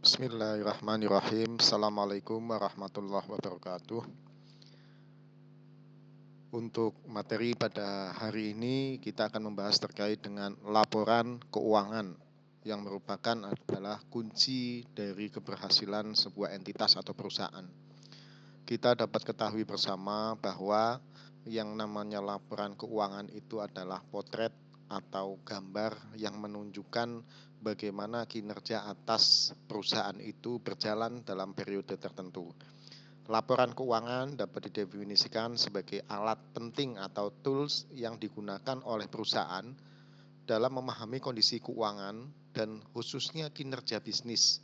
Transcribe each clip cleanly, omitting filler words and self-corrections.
Bismillahirrahmanirrahim. Assalamualaikum warahmatullahi wabarakatuh. Untuk materi pada hari ini kita akan membahas terkait dengan laporan keuangan yang merupakan adalah kunci dari keberhasilan sebuah entitas atau perusahaan. Kita dapat ketahui bersama bahwa yang namanya laporan keuangan itu adalah potret atau gambar yang menunjukkan bagaimana kinerja atas perusahaan itu berjalan dalam periode tertentu. Laporan keuangan dapat didefinisikan sebagai alat penting atau tools yang digunakan oleh perusahaan dalam memahami kondisi keuangan dan khususnya kinerja bisnis.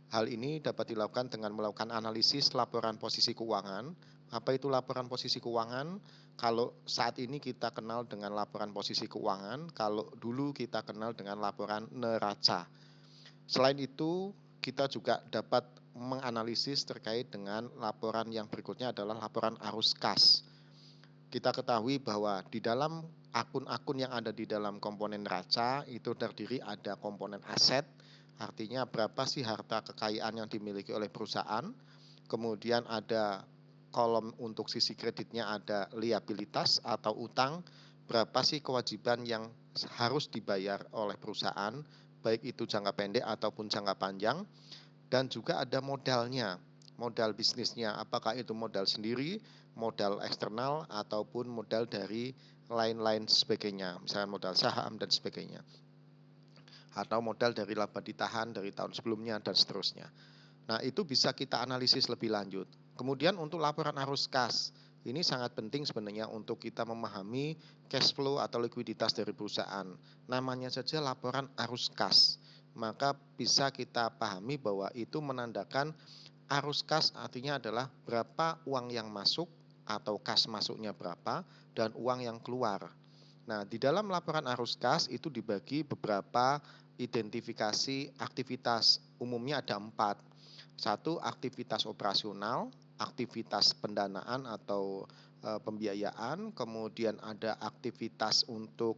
Hal ini dapat dilakukan dengan melakukan analisis laporan posisi keuangan. Apa itu laporan posisi keuangan? Kalau saat ini kita kenal dengan laporan posisi keuangan, kalau dulu kita kenal dengan laporan neraca. Selain itu, kita juga dapat menganalisis terkait dengan laporan yang berikutnya adalah laporan arus kas. Kita ketahui bahwa di dalam akun-akun yang ada di dalam komponen neraca itu terdiri ada komponen aset, artinya berapa sih harta kekayaan yang dimiliki oleh perusahaan. Kemudian ada kolom untuk sisi kreditnya ada liabilitas atau utang, berapa sih kewajiban yang harus dibayar oleh perusahaan, baik itu jangka pendek ataupun jangka panjang. Dan juga ada modalnya, modal bisnisnya, apakah itu modal sendiri, modal eksternal, ataupun modal dari lain-lain sebagainya, misalnya modal saham dan sebagainya, atau modal dari laba ditahan dari tahun sebelumnya dan seterusnya. Nah, itu bisa kita analisis lebih lanjut. Kemudian untuk laporan arus kas, ini sangat penting sebenarnya untuk kita memahami cash flow atau likuiditas dari perusahaan. Namanya saja laporan arus kas, maka bisa kita pahami bahwa itu menandakan arus kas artinya adalah berapa uang yang masuk atau kas masuknya berapa dan uang yang keluar. Nah, di dalam laporan arus kas itu dibagi beberapa identifikasi aktivitas. Umumnya ada 4. Satu, aktivitas operasional, aktivitas pendanaan atau pembiayaan, kemudian ada aktivitas untuk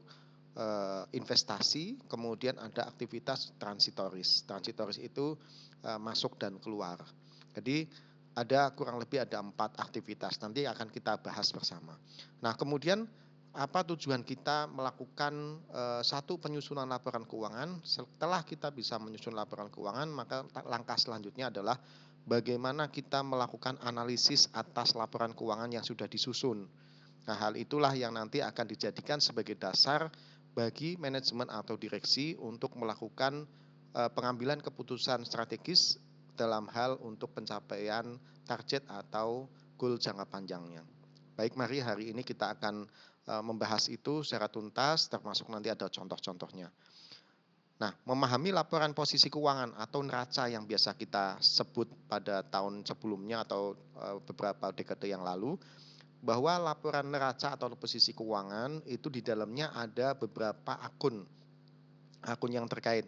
investasi, kemudian ada aktivitas transitoris. Transitoris itu masuk dan keluar. Jadi ada kurang lebih ada 4 aktivitas. Nanti akan kita bahas bersama. Nah, kemudian apa tujuan kita melakukan satu penyusunan laporan keuangan? Setelah kita bisa menyusun laporan keuangan, maka langkah selanjutnya adalah bagaimana kita melakukan analisis atas laporan keuangan yang sudah disusun. Nah, hal itulah yang nanti akan dijadikan sebagai dasar bagi manajemen atau direksi untuk melakukan pengambilan keputusan strategis dalam hal untuk pencapaian target atau goal jangka panjangnya. Baik, mari hari ini kita akan membahas itu secara tuntas, termasuk nanti ada contoh-contohnya. Nah, memahami laporan posisi keuangan atau neraca yang biasa kita sebut pada tahun sebelumnya atau beberapa dekade yang lalu, bahwa laporan neraca atau posisi keuangan itu di dalamnya ada beberapa akun yang terkait.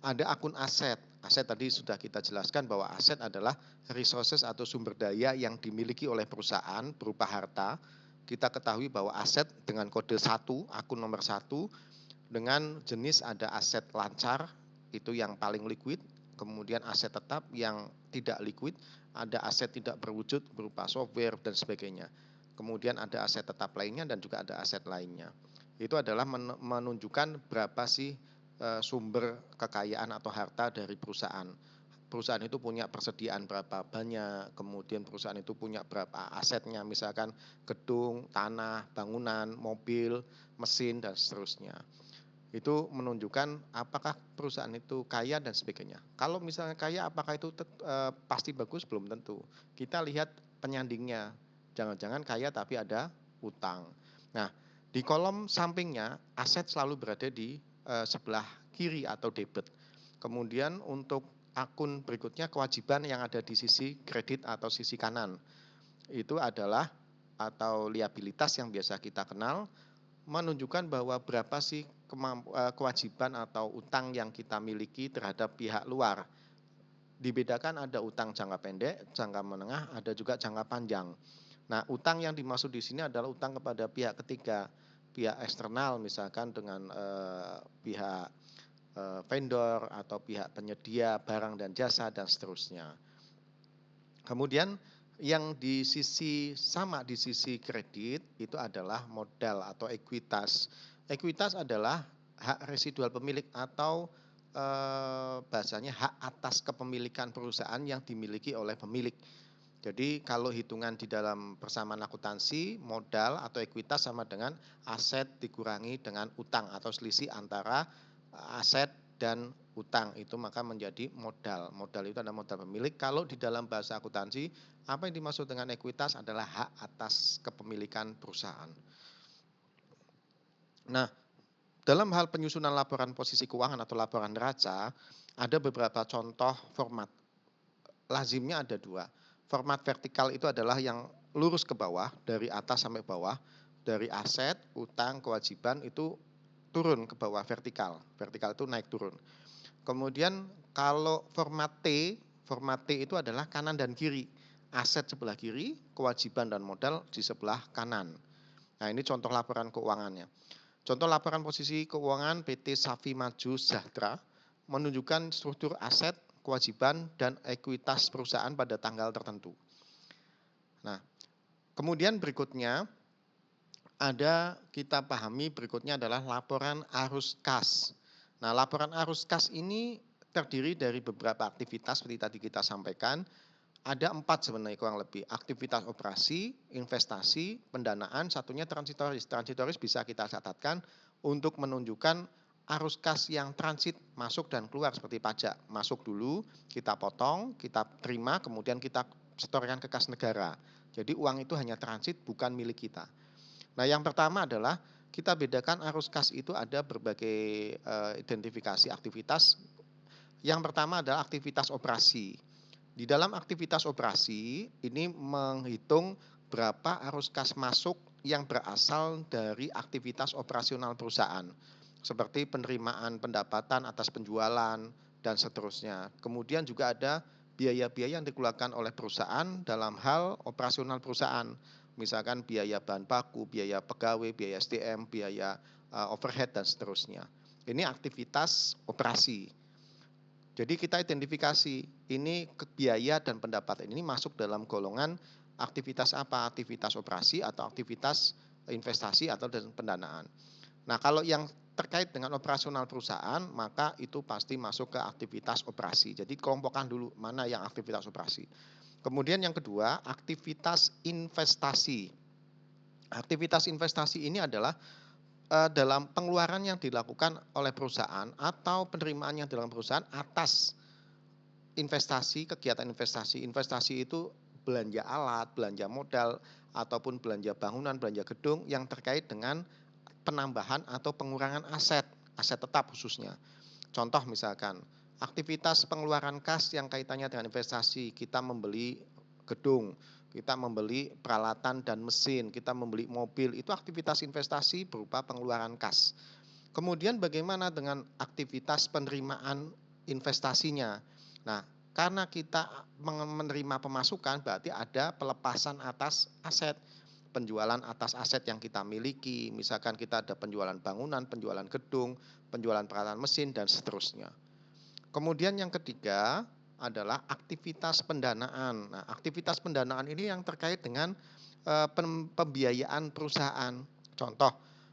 Ada akun aset. Aset tadi sudah kita jelaskan bahwa aset adalah resources atau sumber daya yang dimiliki oleh perusahaan berupa harta. Kita ketahui bahwa aset dengan kode 1, akun nomor 1, dengan jenis ada aset lancar, itu yang paling liquid, kemudian aset tetap yang tidak liquid, ada aset tidak berwujud berupa software dan sebagainya. Kemudian ada aset tetap lainnya dan juga ada aset lainnya. Itu adalah menunjukkan berapa sih sumber kekayaan atau harta dari perusahaan. Perusahaan itu punya persediaan berapa banyak, kemudian perusahaan itu punya berapa asetnya, misalkan gedung, tanah, bangunan, mobil, mesin, dan seterusnya. Itu menunjukkan apakah perusahaan itu kaya dan sebagainya. Kalau misalnya kaya, apakah itu pasti bagus? Belum tentu. Kita lihat penyandingnya. Jangan-jangan kaya tapi ada utang. Nah, di kolom sampingnya aset selalu berada di sebelah kiri atau debit. Kemudian untuk akun berikutnya kewajiban yang ada di sisi kredit atau sisi kanan. Itu adalah atau liabilitas yang biasa kita kenal, menunjukkan bahwa berapa sih kewajiban atau utang yang kita miliki terhadap pihak luar. Dibedakan ada utang jangka pendek, jangka menengah, ada juga jangka panjang. Nah, utang yang dimaksud di sini adalah utang kepada pihak ketiga, pihak eksternal, misalkan dengan pihak vendor atau pihak penyedia barang dan jasa dan seterusnya. Kemudian yang di sisi kredit itu adalah modal atau ekuitas. Ekuitas adalah hak residual pemilik atau bahasanya hak atas kepemilikan perusahaan yang dimiliki oleh pemilik. Jadi kalau hitungan di dalam persamaan akuntansi, modal atau ekuitas sama dengan aset dikurangi dengan utang atau selisih antara aset dan utang, itu maka menjadi modal. Modal itu adalah modal pemilik. Kalau di dalam bahasa akuntansi, apa yang dimaksud dengan ekuitas adalah hak atas kepemilikan perusahaan. Nah, dalam hal penyusunan laporan posisi keuangan atau laporan neraca, ada beberapa contoh format. Lazimnya ada dua. Format vertikal itu adalah yang lurus ke bawah, dari atas sampai bawah, dari aset, utang, kewajiban itu turun ke bawah vertikal. Vertikal itu naik turun. Kemudian kalau format T itu adalah kanan dan kiri. Aset sebelah kiri, kewajiban dan modal di sebelah kanan. Nah, ini contoh laporan keuangannya. Contoh laporan posisi keuangan PT Safi Maju Sejahtera menunjukkan struktur aset, kewajiban, dan ekuitas perusahaan pada tanggal tertentu. Nah, kemudian berikutnya kita pahami berikutnya adalah laporan arus kas. Nah, laporan arus kas ini terdiri dari beberapa aktivitas seperti tadi kita sampaikan. Ada 4 sebenarnya kurang lebih. Aktivitas operasi, investasi, pendanaan, satunya transitoris. Transitoris bisa kita catatkan untuk menunjukkan arus kas yang transit masuk dan keluar seperti pajak. Masuk dulu, kita potong, kita terima, kemudian kita setorkan ke kas negara. Jadi uang itu hanya transit, bukan milik kita. Nah, yang pertama adalah kita bedakan arus kas itu ada berbagai identifikasi aktivitas. Yang pertama adalah aktivitas operasi. Di dalam aktivitas operasi ini menghitung berapa arus kas masuk yang berasal dari aktivitas operasional perusahaan, seperti penerimaan pendapatan atas penjualan dan seterusnya. Kemudian juga ada biaya-biaya yang dikeluarkan oleh perusahaan dalam hal operasional perusahaan, misalkan biaya bahan baku, biaya pegawai, biaya SDM, biaya overhead dan seterusnya. Ini aktivitas operasi. Jadi kita identifikasi ini biaya dan pendapatan ini masuk dalam golongan aktivitas apa? Aktivitas operasi atau aktivitas investasi atau pendanaan. Nah, kalau yang terkait dengan operasional perusahaan, maka itu pasti masuk ke aktivitas operasi. Jadi kelompokkan dulu mana yang aktivitas operasi. Kemudian yang kedua, aktivitas investasi. Aktivitas investasi ini adalah dalam pengeluaran yang dilakukan oleh perusahaan atau penerimaan yang dilakukan perusahaan atas investasi, kegiatan investasi. Investasi itu belanja alat, belanja modal, ataupun belanja bangunan, belanja gedung yang terkait dengan penambahan atau pengurangan aset tetap khususnya. Contoh misalkan, aktivitas pengeluaran kas yang kaitannya dengan investasi, kita membeli gedung, kita membeli peralatan dan mesin, kita membeli mobil, itu aktivitas investasi berupa pengeluaran kas. Kemudian bagaimana dengan aktivitas penerimaan investasinya? Nah, karena kita menerima pemasukan berarti ada pelepasan atas aset. Penjualan atas aset yang kita miliki, misalkan kita ada penjualan bangunan, penjualan gedung, penjualan peralatan mesin dan seterusnya. Kemudian yang ketiga adalah aktivitas pendanaan. Nah, aktivitas pendanaan ini yang terkait dengan pembiayaan perusahaan. Contoh,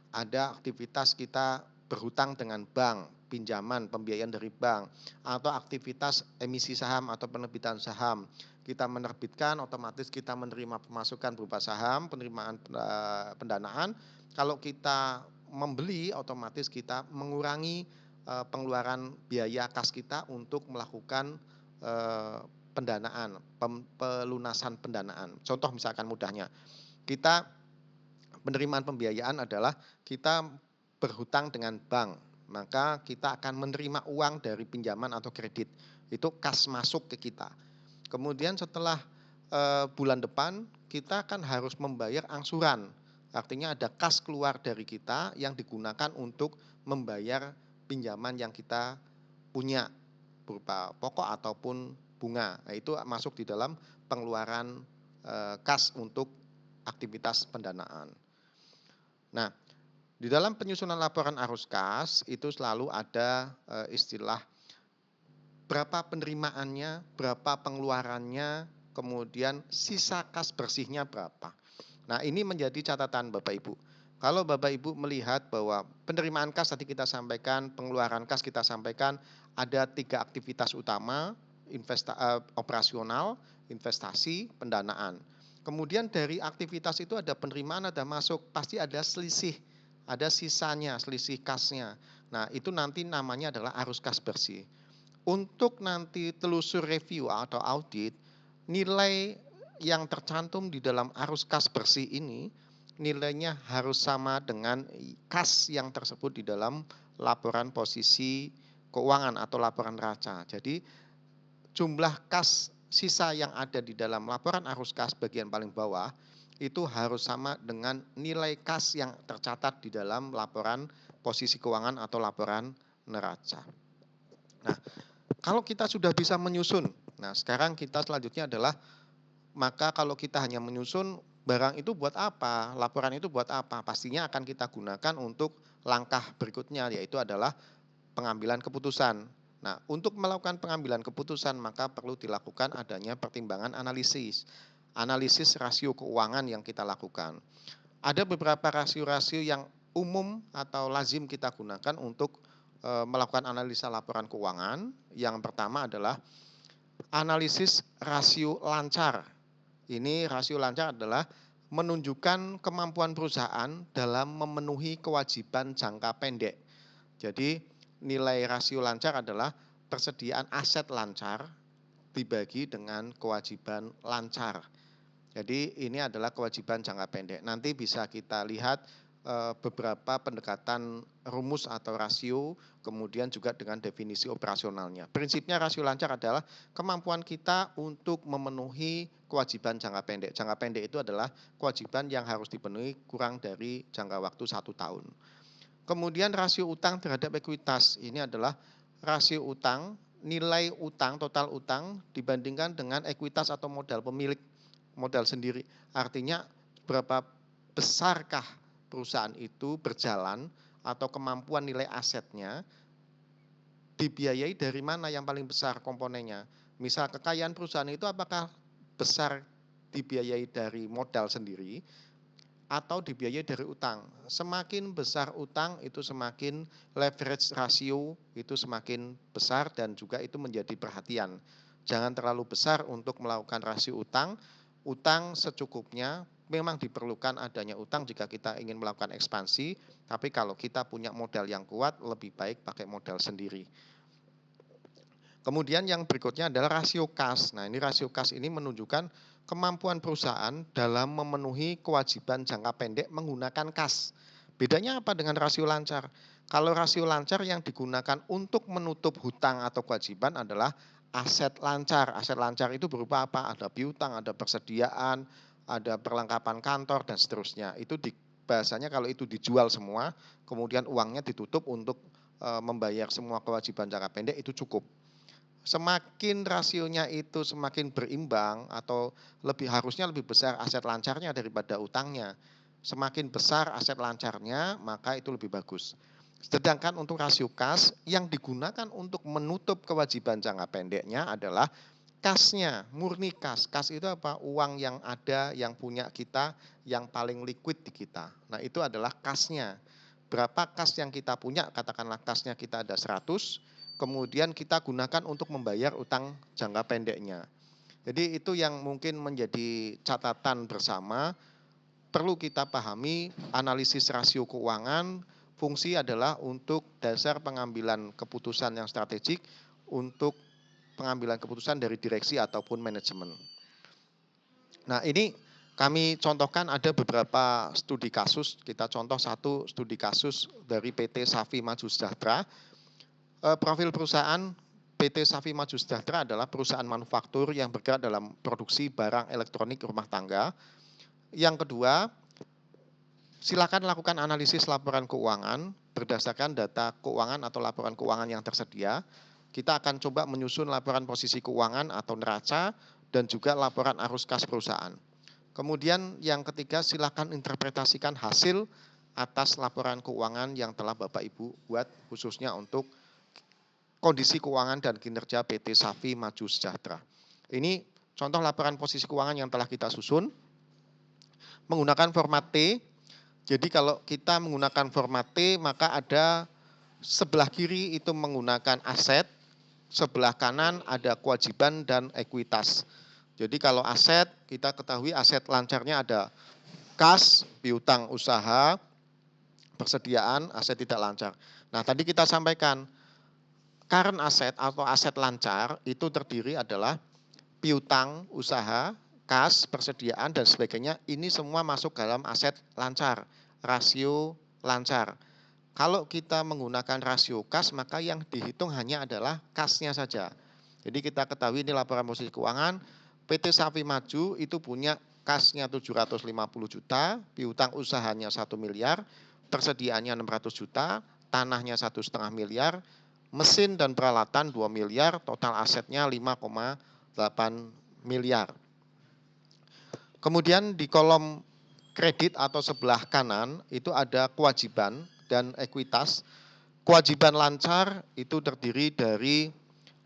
ada aktivitas kita berhutang dengan bank, pinjaman, pembiayaan dari bank, atau aktivitas emisi saham atau penerbitan saham. Kita menerbitkan, otomatis kita menerima pemasukan berupa saham, penerimaan pendanaan. Kalau kita membeli, otomatis kita mengurangi pengeluaran biaya kas kita untuk melakukan pendanaan, pelunasan pendanaan. Contoh misalkan mudahnya, kita penerimaan pembiayaan adalah kita berhutang dengan bank, maka kita akan menerima uang dari pinjaman atau kredit. Itu kas masuk ke kita. Kemudian setelah bulan depan kita kan harus membayar angsuran. Artinya ada kas keluar dari kita yang digunakan untuk membayar pinjaman yang kita punya berupa pokok ataupun bunga. Nah, itu masuk di dalam pengeluaran kas untuk aktivitas pendanaan. Nah, Di dalam penyusunan laporan arus kas itu selalu ada istilah berapa penerimaannya, berapa pengeluarannya, kemudian sisa kas bersihnya berapa. Nah, ini menjadi catatan Bapak Ibu. Kalau Bapak Ibu melihat bahwa penerimaan kas tadi kita sampaikan, pengeluaran kas kita sampaikan, ada 3 aktivitas utama, operasional, investasi, pendanaan. Kemudian dari aktivitas itu ada penerimaan, ada masuk, pasti ada selisih, ada sisanya, selisih kasnya. Nah, itu nanti namanya adalah arus kas bersih. Untuk nanti telusur review atau audit, nilai yang tercantum di dalam arus kas bersih ini, nilainya harus sama dengan kas yang tersebut di dalam laporan posisi keuangan atau laporan neraca. Jadi jumlah kas sisa yang ada di dalam laporan arus kas bagian paling bawah itu harus sama dengan nilai kas yang tercatat di dalam laporan posisi keuangan atau laporan neraca. Nah, kalau kita sudah bisa menyusun, nah sekarang kita selanjutnya adalah, maka kalau kita hanya menyusun, barang itu buat apa, laporan itu buat apa, pastinya akan kita gunakan untuk langkah berikutnya, yaitu adalah pengambilan keputusan. Nah, untuk melakukan pengambilan keputusan maka perlu dilakukan adanya pertimbangan analisis rasio keuangan yang kita lakukan. Ada beberapa rasio-rasio yang umum atau lazim kita gunakan untuk melakukan analisa laporan keuangan. Yang pertama adalah analisis rasio lancar. Ini rasio lancar adalah menunjukkan kemampuan perusahaan dalam memenuhi kewajiban jangka pendek. Jadi nilai rasio lancar adalah persediaan aset lancar dibagi dengan kewajiban lancar. Jadi ini adalah kewajiban jangka pendek. Nanti bisa kita lihat beberapa pendekatan rumus atau rasio, kemudian juga dengan definisi operasionalnya. Prinsipnya rasio lancar adalah kemampuan kita untuk memenuhi kewajiban jangka pendek. Jangka pendek itu adalah kewajiban yang harus dipenuhi kurang dari jangka waktu 1 tahun. Kemudian rasio utang terhadap ekuitas, ini adalah rasio utang, nilai utang, total utang dibandingkan dengan ekuitas atau modal pemilik, modal sendiri. Artinya berapa besarkah perusahaan itu berjalan atau kemampuan nilai asetnya dibiayai dari mana yang paling besar komponennya. Misal kekayaan perusahaan itu apakah besar dibiayai dari modal sendiri atau dibiayai dari utang. Semakin besar utang itu semakin leverage rasio itu semakin besar dan juga itu menjadi perhatian. Jangan terlalu besar untuk melakukan rasio utang. Utang secukupnya, memang diperlukan adanya utang jika kita ingin melakukan ekspansi, tapi kalau kita punya modal yang kuat lebih baik pakai modal sendiri. Kemudian yang berikutnya adalah rasio kas. Nah, ini rasio kas ini menunjukkan kemampuan perusahaan dalam memenuhi kewajiban jangka pendek menggunakan kas. Bedanya apa dengan rasio lancar? Kalau rasio lancar yang digunakan untuk menutup hutang atau kewajiban adalah aset lancar. Aset lancar itu berupa apa? Ada piutang, ada persediaan, ada perlengkapan kantor dan seterusnya. Itu bahasanya kalau itu dijual semua, kemudian uangnya ditutup untuk membayar semua kewajiban jangka pendek itu cukup. Semakin rasionya itu semakin berimbang atau harusnya lebih besar aset lancarnya daripada utangnya. Semakin besar aset lancarnya maka itu lebih bagus. Sedangkan untuk rasio kas yang digunakan untuk menutup kewajiban jangka pendeknya adalah kasnya, murni kas. Kas itu apa? Uang yang ada, yang punya kita, yang paling liquid di kita. Nah, itu adalah kasnya. Berapa kas yang kita punya? Katakanlah kasnya kita ada 100, kemudian kita gunakan untuk membayar utang jangka pendeknya. Jadi itu yang mungkin menjadi catatan bersama. Perlu kita pahami analisis rasio keuangan, fungsi adalah untuk dasar pengambilan keputusan yang strategik untuk pengambilan keputusan dari direksi ataupun manajemen. Nah, ini kami contohkan ada beberapa studi kasus. Kita contoh satu studi kasus dari PT Safi Maju Sejahtera. Profil perusahaan PT Safi Maju Sejahtera adalah perusahaan manufaktur yang bergerak dalam produksi barang elektronik rumah tangga. Yang kedua, silakan lakukan analisis laporan keuangan berdasarkan data keuangan atau laporan keuangan yang tersedia. Kita akan coba menyusun laporan posisi keuangan atau neraca dan juga laporan arus kas perusahaan. Kemudian yang ketiga, silakan interpretasikan hasil atas laporan keuangan yang telah Bapak Ibu buat khususnya untuk kondisi keuangan dan kinerja PT Safi Maju Sejahtera. Ini contoh laporan posisi keuangan yang telah kita susun menggunakan format T. Jadi kalau kita menggunakan format T, maka ada sebelah kiri itu menggunakan aset, sebelah kanan ada kewajiban dan ekuitas. Jadi kalau aset, kita ketahui aset lancarnya ada kas, piutang usaha, persediaan, aset tidak lancar. Nah, tadi kita sampaikan current aset atau aset lancar itu terdiri adalah piutang usaha, kas, persediaan, dan sebagainya. Ini semua masuk dalam aset lancar, rasio lancar. Kalau kita menggunakan rasio kas, maka yang dihitung hanya adalah kasnya saja. Jadi kita ketahui ini laporan posisi keuangan, PT Safi Maju itu punya kasnya 750 juta, piutang usahanya 1 miliar, persediaannya 600 juta, tanahnya 1,5 miliar, mesin dan peralatan 2 miliar, total asetnya 5,8 miliar. Kemudian di kolom kredit atau sebelah kanan itu ada kewajiban dan ekuitas. Kewajiban lancar itu terdiri dari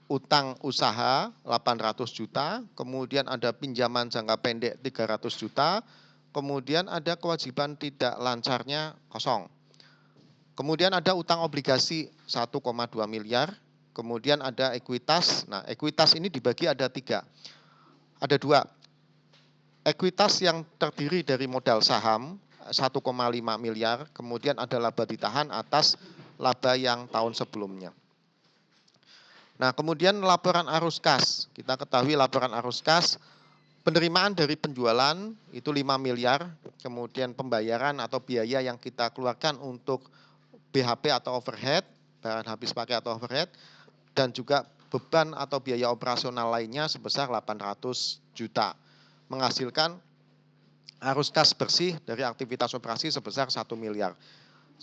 utang usaha 800 juta, kemudian ada pinjaman jangka pendek 300 juta, kemudian ada kewajiban tidak lancarnya kosong. Kemudian ada utang obligasi 1,2 miliar, kemudian ada ekuitas. Nah, ekuitas ini dibagi ada 3. Ada 2. Ekuitas yang terdiri dari modal saham 1,5 miliar, kemudian ada laba ditahan atas laba yang tahun sebelumnya. Nah, kemudian laporan arus kas. Kita ketahui laporan arus kas, penerimaan dari penjualan itu 5 miliar, kemudian pembayaran atau biaya yang kita keluarkan untuk BHP atau overhead, bahan habis pakai atau overhead, dan juga beban atau biaya operasional lainnya sebesar 800 juta. Menghasilkan arus kas bersih dari aktivitas operasi sebesar 1 miliar.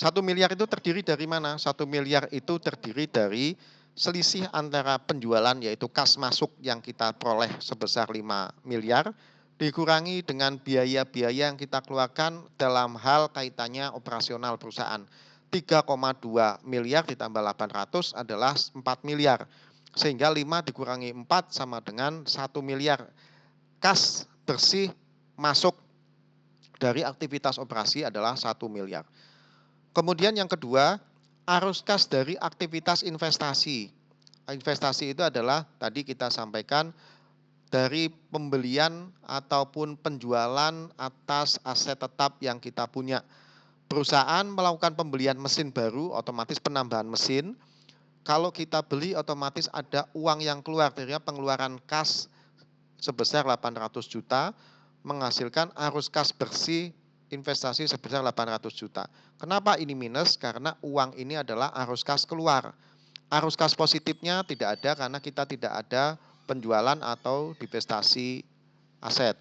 1 miliar itu terdiri dari mana? 1 miliar itu terdiri dari selisih antara penjualan yaitu kas masuk yang kita peroleh sebesar 5 miliar dikurangi dengan biaya-biaya yang kita keluarkan dalam hal kaitannya operasional perusahaan. 3,2 miliar ditambah 800 adalah 4 miliar. Sehingga 5 dikurangi 4 sama dengan 1 miliar. Kas bersih masuk dari aktivitas operasi adalah 1 miliar. Kemudian yang kedua, arus kas dari aktivitas investasi. Investasi itu adalah tadi kita sampaikan dari pembelian ataupun penjualan atas aset tetap yang kita punya. Perusahaan melakukan pembelian mesin baru, otomatis penambahan mesin. Kalau kita beli otomatis ada uang yang keluar, artinya pengeluaran kas sebesar 800 juta menghasilkan arus kas bersih investasi sebesar 800 juta. Kenapa ini minus? Karena uang ini adalah arus kas keluar. Arus kas positifnya tidak ada karena kita tidak ada penjualan atau divestasi aset.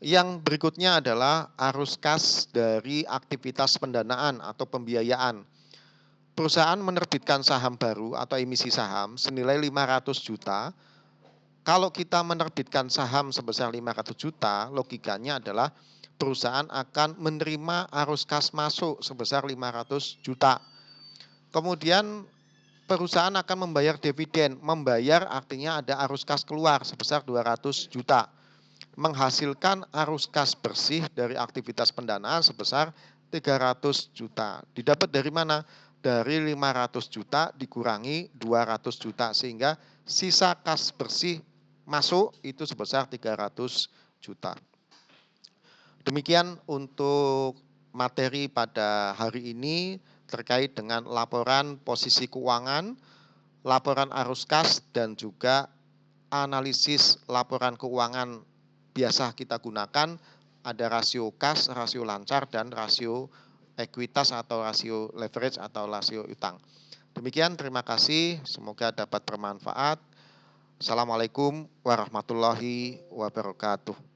Yang berikutnya adalah arus kas dari aktivitas pendanaan atau pembiayaan. Perusahaan menerbitkan saham baru atau emisi saham senilai 500 juta. Kalau kita menerbitkan saham sebesar 500 juta, logikanya adalah perusahaan akan menerima arus kas masuk sebesar 500 juta. Kemudian perusahaan akan membayar dividen. Membayar artinya ada arus kas keluar sebesar 200 juta. Menghasilkan arus kas bersih dari aktivitas pendanaan sebesar 300 juta. Didapat dari mana? Dari 500 juta dikurangi 200 juta sehingga sisa kas bersih masuk itu sebesar 300 juta. Demikian untuk materi pada hari ini terkait dengan laporan posisi keuangan, laporan arus kas, dan juga analisis laporan keuangan biasa kita gunakan. Ada rasio kas, rasio lancar, dan rasio ekuitas atau rasio leverage atau rasio utang. Demikian, terima kasih. Semoga dapat bermanfaat. Assalamualaikum warahmatullahi wabarakatuh.